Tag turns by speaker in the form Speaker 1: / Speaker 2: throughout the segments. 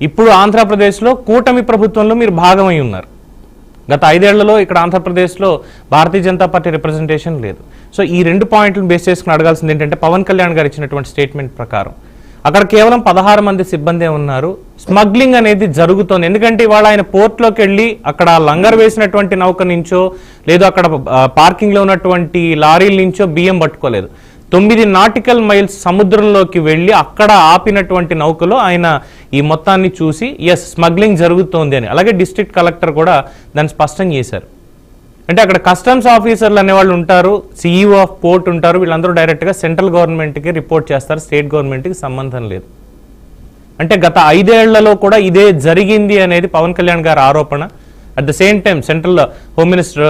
Speaker 1: ఇప్పుడు ఆంధ్రప్రదేశ్లో కూటమి ప్రభుత్వంలో మీరు భాగమై ఉన్నారు. గత 5 ఏళ్లలో ఇక్కడ ఆంధ్రప్రదేశ్లో భారతీయ జనతా పార్టీ రిప్రజెంటేషన్ లేదు. సో ఈ 2 పాయింట్లను బేస్ చేసుకుని అడగాల్సింది ఏంటంటే, పవన్ కళ్యాణ్ గారు ఇచ్చినటువంటి స్టేట్మెంట్ ప్రకారం అక్కడ కేవలం 16 మంది సిబ్బందే ఉన్నారు, స్మగ్లింగ్ అనేది జరుగుతోంది. ఎందుకంటే ఇవాళ ఆయన పోర్ట్లోకి వెళ్ళి అక్కడ లంగర్ వేసినటువంటి నౌక నుంచో లేదు అక్కడ పార్కింగ్లో ఉన్నటువంటి లారీల నుంచో బియ్యం పట్టుకోలేదు. 9 నాటికల్ మైల్స్ సముద్రంలోకి వెళ్ళి అక్కడ ఆపినటువంటి నౌకలో ఆయన ఈ మొత్తాన్ని చూసి ఎస్ స్మగ్లింగ్ జరుగుతోంది అని, అలాగే డిస్ట్రిక్ట్ కలెక్టర్ కూడా దాన్ని స్పష్టం చేశారు. అంటే అక్కడ కస్టమ్స్ ఆఫీసర్లు అనేవాళ్ళు ఉంటారు, సిఇఓ ఆఫ్ పోర్ట్ ఉంటారు, వీళ్ళందరూ డైరెక్ట్గా సెంట్రల్ గవర్నమెంట్కి రిపోర్ట్ చేస్తారు, స్టేట్ గవర్నమెంట్కి సంబంధం లేదు. అంటే గత 5 ఏళ్లలో కూడా ఇదే జరిగింది అనేది పవన్ కళ్యాణ్ గారి ఆరోపణ. At the same time central home minister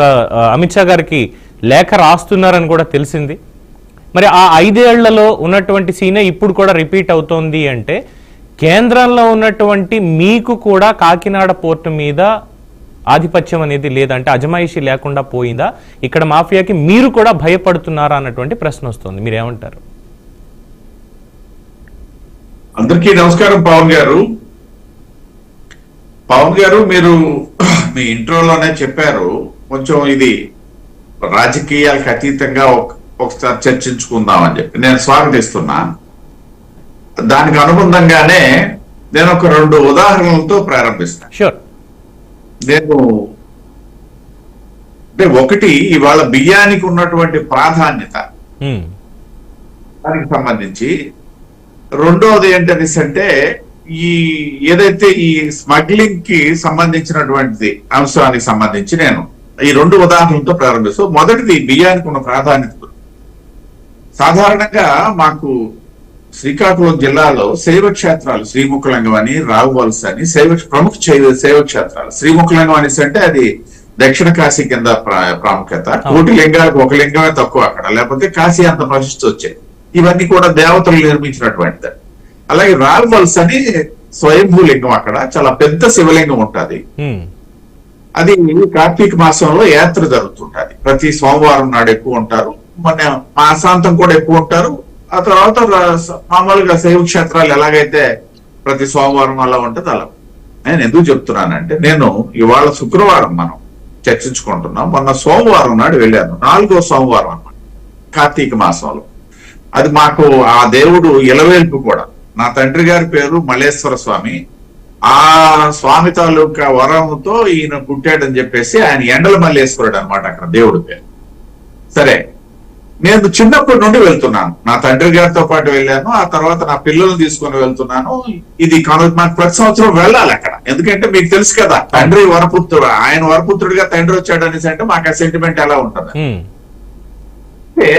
Speaker 1: Amit Shah గారికి లేఖ రాస్తున్నారని కూడా తెలిసింది. మరి ఆ 5 ఏళ్లలో ఉన్నటువంటి సీనే ఇప్పుడు కూడా రిపీట్ అవుతోంది అంటే, కేంద్రంలో ఉన్నటువంటి మీకు కూడా కాకినాడ పోర్టు మీద ఆధిపత్యం అనేది లేదంటే, అజమాయిషీ లేకుండా పోయిందా, ఇక్కడ మాఫియాకి మీరు కూడా భయపడుతున్నారా అన్నటువంటి ప్రశ్న వస్తుంది. మీరేమంటారు?
Speaker 2: అందరికీ నమస్కారం. పవన్ గారు మీరు మీ ఇంట్రోలోనే చెప్పారు, కొంచెం ఇది రాజకీయాలకు అతీతంగా ఒకసారి చర్చించుకుందామని చెప్పి నేను స్వాగతిస్తున్నా. దానికి అనుబంధంగానే నేను ఒక 2 ఉదాహరణలతో ప్రారంభిస్తాను.
Speaker 1: షూర్.
Speaker 2: నేను అంటే ఒకటి, ఇవాళ బియ్యానికి ఉన్నటువంటి ప్రాధాన్యత దానికి సంబంధించి, రెండోది ఏంటనేసి అంటే ఈ ఏదైతే ఈ స్మగ్లింగ్ కి సంబంధించినటువంటి అంశానికి సంబంధించి నేను ఈ 2 ఉదాహరణలతో ప్రారంభిస్తూ, మొదటిది బియ్యానికి ఉన్న ప్రాధాన్యత. సాధారణంగా మాకు శ్రీకాకుళం జిల్లాలో శైవ క్షేత్రాలు శ్రీముఖలింగం అని, రావువలస అని ప్రముఖ శైవ క్షేత్రాలు. శ్రీముఖలింగం అనేసి అంటే అది దక్షిణ కాశీ కింద ప్రాముఖ్యత. 1 లింగాలకు 1 లింగమే తక్కువ అక్కడ, లేకపోతే కాశీ అంత ప్రతిష్ఠ వచ్చాయి. ఇవన్నీ కూడా దేవతలు నిర్మించినటువంటిది. అలాగే రావువలస అని స్వయంభూలింగం, అక్కడ చాలా పెద్ద శివలింగం ఉంటుంది. అది కార్తీక మాసంలో యాత్ర జరుగుతుంటది. ప్రతి సోమవారం నాడు ఎక్కువ ఉంటారు, మన మాసాంతం కూడా ఎక్కువ ఉంటారు. ఆ తర్వాత మామూలుగా శైవ క్షేత్రాలు ఎలాగైతే ప్రతి సోమవారం అలా ఉంటుంది అలా. నేను ఎందుకు చెప్తున్నానంటే, నేను ఇవాళ శుక్రవారం మనం చర్చించుకుంటున్నాం, మొన్న సోమవారం నాడు వెళ్ళాను, 4వ సోమవారం అన్నమాట కార్తీక మాసంలో. అది మాకు ఆ దేవుడు ఇలవేల్పు కూడా. నా తండ్రి గారి పేరు మల్లేశ్వర స్వామి. ఆ స్వామి తాలూకా వరంతో ఈయన పుట్టాడని చెప్పేసి ఆయన ఎండల మల్లేశ్వరుడు అనమాట అక్కడ దేవుడి పేరు. సరే, నేను చిన్నప్పటి నుండి వెళ్తున్నాను, నా తండ్రి గారితో పాటు వెళ్ళాను, ఆ తర్వాత నా పిల్లల్ని తీసుకొని వెళ్తున్నాను. ఇది మాకు ప్రతి సంవత్సరం వెళ్ళాలి అక్కడ, ఎందుకంటే మీకు తెలుసు కదా తండ్రి వరపుత్రుడు, ఆయన వరపుత్రుడిగా తండ్రి వచ్చాడు అనేసి అంటే మాకు ఆ సెంటిమెంట్ ఎలా ఉంటుంది. అంటే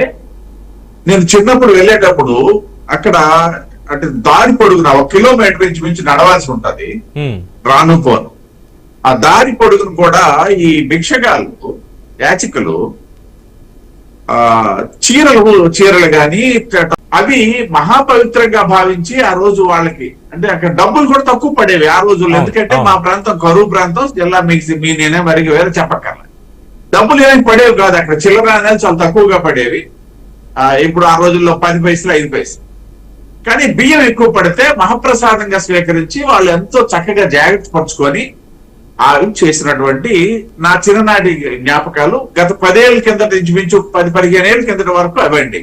Speaker 2: నేను చిన్నప్పుడు వెళ్ళేటప్పుడు అక్కడ అంటే దారి పొడుగున 1 కిలోమీటర్ మించి నడవాల్సి ఉంటది రాను పోను. ఆ దారి పొడుగును కూడా ఈ భిక్షగాళ్ళు యాచకులు చీరలు గాని అవి మహాపవిత్రంగా భావించి ఆ రోజు వాళ్ళకి అంటే అక్కడ డబ్బులు కూడా తక్కువ పడేవి ఆ రోజుల్లో. ఎందుకంటే మా ప్రాంతం కరువు ప్రాంతం, జిల్లా మీ నేనే మరికి వేరే చెప్పక్కర్లేదు. డబ్బులు ఏమి పడేవి కాదు అక్కడ, చిల్లర అనేది చాలా తక్కువగా పడేవి. ఇప్పుడు ఆ రోజుల్లో 10 పైసలు 5 పైసలు. కానీ బియ్యం ఎక్కువ పడితే మహాప్రసాదంగా స్వీకరించి వాళ్ళు ఎంతో చక్కగా జాగ్రత్త పరుచుకొని అవి చేసినటువంటి నా చిన్ననాటి జ్ఞాపకాలు. గత 10 ఏళ్ల కిందట ఇంచుమించు 10-15 ఏళ్ల కిందట వరకు అవండి.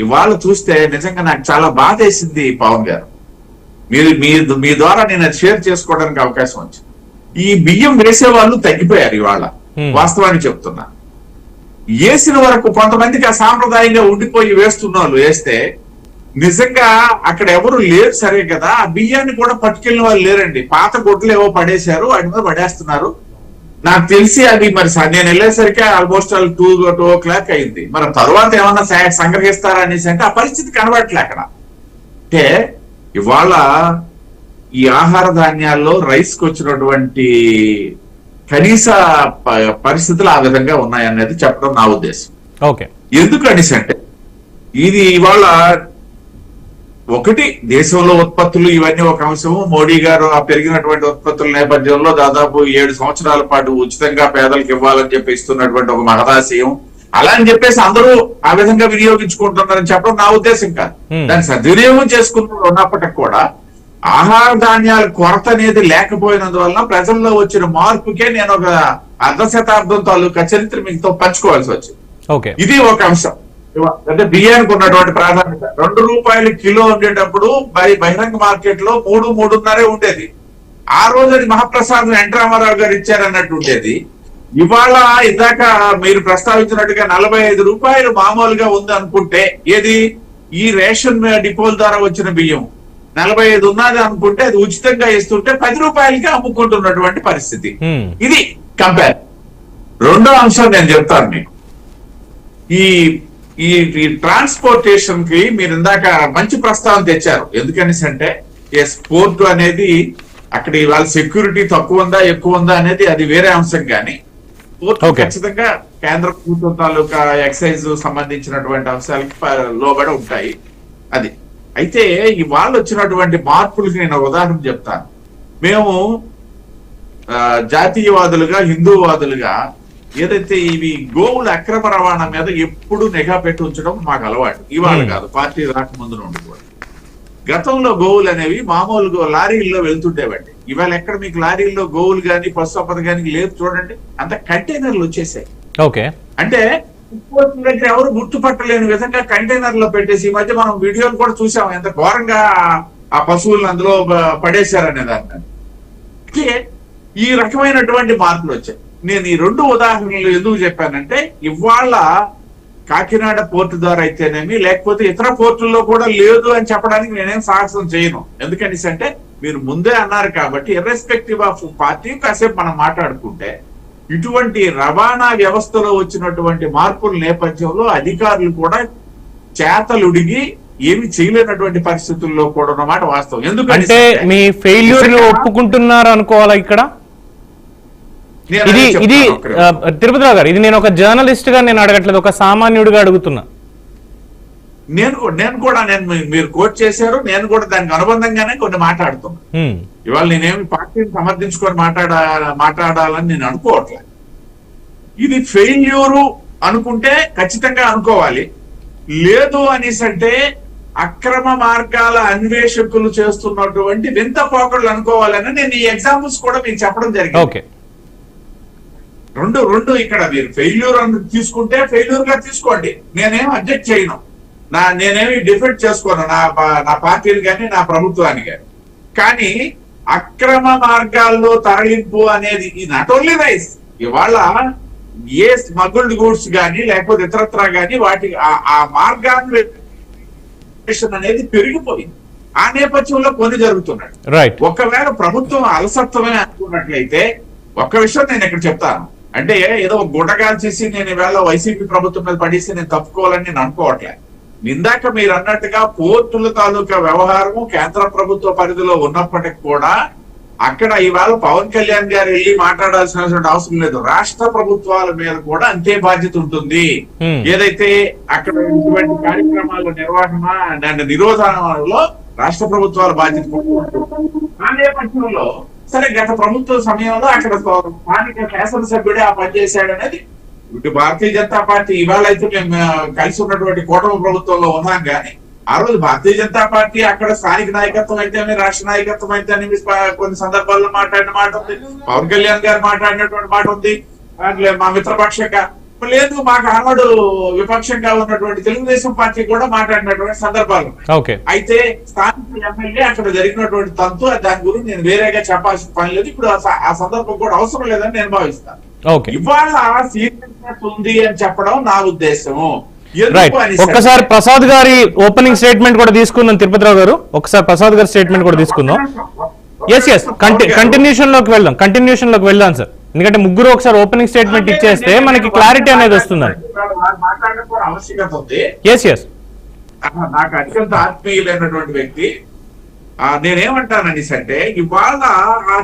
Speaker 2: ఇవాళ చూస్తే నిజంగా నాకు చాలా బాధ వేసింది పవన్ గారు. మీ ద్వారా నేను అది షేర్ చేసుకోవడానికి అవకాశం వచ్చింది. ఈ బియ్యం వేసే వాళ్ళు తగ్గిపోయారు ఇవాళ, వాస్తవాన్ని చెప్తున్నా. వేసిన వరకు కొంతమందికి ఆ సాంప్రదాయంగా ఉండిపోయి వేస్తున్న వాళ్ళు వేస్తే నిజంగా అక్కడ ఎవరు లేరు, సరే కదా. ఆ బియ్యాన్ని కూడా పట్టుకెళ్ళిన వాళ్ళు లేరండి. పాత గొడ్లు ఏవో పడేశారు, వాటి మీద పడేస్తున్నారు. నాకు తెలిసి అది మరి నేను వెళ్ళేసరికి ఆల్మోస్ట్ 2 అయింది. మరి తర్వాత ఏమన్నా సంగ్రహిస్తారా అనేసి అంటే ఆ పరిస్థితి కనబడట్లే అక్కడ. అంటే ఇవాళ ఈ ఆహార ధాన్యాల్లో రైస్ కి వచ్చినటువంటి కనీస పరిస్థితులు ఆ విధంగా ఉన్నాయనేది చెప్పడం నా ఉద్దేశం.
Speaker 1: ఓకే,
Speaker 2: ఎందుకు అనేసి అంటే ఇది ఇవాళ ఒకటి దేశంలో ఉత్పత్తులు ఇవన్నీ ఒక అంశము. మోడీ గారు ఆ పెరిగినటువంటి ఉత్పత్తుల నేపథ్యంలో దాదాపు 7 సంవత్సరాల పాటు ఉచితంగా పేదలకు ఇవ్వాలని చెప్పి ఇస్తున్నటువంటి ఒక మహదాశయం. అలా అని చెప్పేసి అందరూ ఆ విధంగా వినియోగించుకుంటున్నారని చెప్పడం నా ఉద్దేశం కాదు. దాన్ని సద్వినియోగం చేసుకుంటూ ఉన్నప్పటికి కూడా ఆహార ధాన్యాల కొరత అనేది లేకపోయినందువలన ప్రజల్లో వచ్చిన మార్పుకే నేను ఒక అర్ధ శతాబ్దం తాలూకా చరిత్ర మీతో పంచుకోవాల్సి వచ్చింది.
Speaker 1: ఓకే,
Speaker 2: ఇది ఒక అంశం. అంటే బియ్యానికి ఉన్నటువంటి ప్రాధాన్యత. ₹2 కిలో ఉండేటప్పుడు బహిరంగ మార్కెట్ లో 3-3.5 ఉండేది. ఆ రోజు అది మహాప్రసాదం ఎన్టీ రామారావు గారు ఇచ్చారన్నట్టు ఉండేది. ఇవాళ ఇందాక మీరు ప్రస్తావించినట్టుగా ₹45 మామూలుగా ఉంది అనుకుంటే, ఏది ఈ రేషన్ డిపోల ద్వారా వచ్చిన బియ్యం 45 ఉన్నది అనుకుంటే, అది ఉచితంగా ఇస్తుంటే ₹10కి అమ్ముకుంటున్నటువంటి పరిస్థితి. ఇది కంపేర్. రెండో అంశం నేను చెప్తాను మీకు. ఈ ట్రాన్స్పోర్టేషన్ కి మీరు ఇందాక మంచి ప్రస్తావన తెచ్చారు. ఎందుకనేసి అంటే పోర్ట్ అనేది అక్కడ ఇవాళ సెక్యూరిటీ తక్కువ ఉందా ఎక్కువ ఉందా అనేది అది వేరే అంశం. కానీ పోర్ట్ ఖచ్చితంగా కేంద్ర ప్రభుత్వం తాలూకా ఎక్సైజ్ సంబంధించినటువంటి అంశాలకి లోబడి ఉంటాయి. అది అయితే ఇవాళ వచ్చినటువంటి మార్పులకి నేను ఉదాహరణ చెప్తాను. మేము జాతీయవాదులుగా హిందూవాదులుగా ఏదైతే ఇవి గోవుల అక్రమ రవాణా మీద ఎప్పుడు నిఘా పెట్టి ఉంచడం మాకు అలవాటు. ఇవాళ కాదు, పార్టీ రాకముందు నుండి కూడా. గతంలో గోవులు అనేవి మామూలుగా లారీల్లో వెళ్తుండేవండి. ఇవాళ ఎక్కడ మీకు లారీల్లో గోవులు గాని పశు సంపద గాని లేదు చూడండి, అంత కంటైనర్లు వచ్చేసాయి.
Speaker 1: ఓకే,
Speaker 2: అంటే దగ్గర ఎవరు గుర్తుపట్టలేని విధంగా కంటైనర్ లో పెట్టేసి, ఈ మధ్య మనం వీడియోలు కూడా చూసాం ఎంత ఘోరంగా ఆ పశువులను అందులో పడేశారనే దాన్ని. ఈ రకమైనటువంటి మార్పులు వచ్చాయి. నేను ఈ 2 ఉదాహరణలు ఎందుకు చెప్పానంటే, ఇవాళ కాకినాడ పోర్టు ద్వారా అయితేనేమి లేకపోతే ఇతర పోర్టుల్లో కూడా లేదు అని చెప్పడానికి నేనేం సాహసం చేయను. ఎందుకనేసి అంటే మీరు ముందే అన్నారు కాబట్టి, ఇర్రెస్పెక్టివ్ ఆఫ్ పార్టీ కాసేపు మనం మాట్లాడుకుంటే, ఇటువంటి రవాణా వ్యవస్థలో వచ్చినటువంటి మార్పుల నేపథ్యంలో అధికారులు కూడా చేతలుడిగి ఏమి చేయలేనటువంటి పరిస్థితుల్లో కూడా ఉన్నమాట వాస్తవం. ఎందుకంటే
Speaker 1: మీ ఫెయిల్యూర్ ఒప్పుకుంటున్నారు అనుకోవాలా ఇక్కడ? ఇది తిరుపతిరావు గారు, ఇది నేను ఒక జర్నలిస్ట్ గా నేను అడగట్లేదు, ఒక సామాన్యుడిగా అడుగుతున్నా.
Speaker 2: నేను కూడా మీరు కోట్ చేశారు, నేను కూడా దానికి అనుబంధంగానే కొన్ని మాట్లాడుతున్నా. ఇవాళ నేనేమి పార్టీని సమర్థించుకొని మాట్లాడాలని నేను అనుకోవట్లేదు. ఇది ఫెయిల్యూరు అనుకుంటే ఖచ్చితంగా అనుకోవాలి. లేదు అనేసి అంటే అక్రమ మార్గాల అన్వేషకులు చేస్తున్నటువంటి వింత పోకళ్ళు అనుకోవాలని నేను ఈ ఎగ్జాంపుల్స్ కూడా మీకు చెప్పడం జరిగింది. రెండు ఇక్కడ మీరు ఫెయిల్యూర్ అని తీసుకుంటే ఫెయిల్యూర్ గా తీసుకోండి, నేనేం అబ్జెక్ట్ చేయను, నేనేమి డిఫెండ్ చేసుకోను నా పార్టీని కానీ నా ప్రభుత్వాన్ని కానీ. కానీ అక్రమ మార్గాల్లో తరలింపు అనేది నాట్ ఓన్లీ రైస్, ఇవాళ ఏ స్మగుల్డ్ గూడ్స్ కానీ లేకపోతే ఇతరత్రా కానీ వాటి ఆ మార్గాన్ని అనేది పెరిగిపోయింది. ఆ నేపథ్యంలో కొన్ని జరుగుతున్నాయి. ఒకవేళ ప్రభుత్వం అలసత్వమే అనుకున్నట్లయితే ఒక్క విషయం నేను ఇక్కడ చెప్తాను. అంటే ఏదో గుడ్డగాలు చేసి నేను ఈవేళ వైసీపీ ప్రభుత్వం మీద పడేసి నేను తప్పుకోవాలని నేను అనుకోవట్లేదు. ఇందాక మీరు అన్నట్టుగా పోర్టుల తాలూకా వ్యవహారము కేంద్ర ప్రభుత్వ పరిధిలో ఉన్నప్పటికీ కూడా అక్కడ ఇవాళ పవన్ కళ్యాణ్ గారు వెళ్ళి మాట్లాడాల్సినటువంటి అవసరం లేదు. రాష్ట్ర ప్రభుత్వాల మీద కూడా అంతే బాధ్యత ఉంటుంది. ఏదైతే అక్కడ ఇటువంటి కార్యక్రమాల నిర్వహణ అండ్ నిరోధనలో రాష్ట్ర ప్రభుత్వాల బాధ్యత ఉంటుంది. ఆ నేపథ్యంలో సరే గత ప్రభుత్వ సమయంలో అక్కడ స్థానిక శాసనసభ్యుడే ఆ పనిచేశాడు అనేది ఇటు భారతీయ జనతా పార్టీ ఇవాళ అయితే మేము కలిసి ఉన్నటువంటి కూటమి ప్రభుత్వంలో ఉన్నాం. కానీ ఆ రోజు భారతీయ జనతా పార్టీ అక్కడ స్థానిక నాయకత్వం అయితేనే రాష్ట్ర నాయకత్వం అయితేనే కొన్ని సందర్భాల్లో మాట్లాడిన మాట ఉంది, పవన్ కళ్యాణ్ గారు మాట్లాడినటువంటి మాట ఉంది. మా మిత్రపక్షంగా లేదు, మాకు ఆనాడు విపక్షంగా ఉన్నటువంటి తెలుగుదేశం పార్టీ కూడా మాట్లాడినటువంటి సందర్భాలు. అయితే స్థానిక ఎమ్మెల్యే అక్కడ జరిగినటువంటి తంతు దాని గురించి నేను వేరేగా చెప్పాల్సిన పని లేదు. ఇప్పుడు ఆ సందర్భం కూడా అవసరం లేదని నేను భావిస్తాను. ఇవాళ సీరియస్నెస్ ఉంది అని చెప్పడం నా ఉద్దేశము.
Speaker 1: ఒక్కసారి ప్రసాద్ గారి ఓపెనింగ్ స్టేట్మెంట్ కూడా తీసుకుందాం తిరుపతిరావు గారు, ఒకసారి ప్రసాద్ గారి స్టేట్మెంట్ కూడా తీసుకుందాం. కంటిన్యూషన్ లోకి వెళ్దాం సార్, ఎందుకంటే ముగ్గురు ఒకసారి ఓపెనింగ్ స్టేట్మెంట్ ఇచ్చేస్తే మనకి క్లారిటీ అనేది వస్తుందండి.
Speaker 2: నాకు అత్యంత ఆత్మీయులైనటువంటి వ్యక్తి. నేనేమంటానని అంటే ఇవాళ ఆ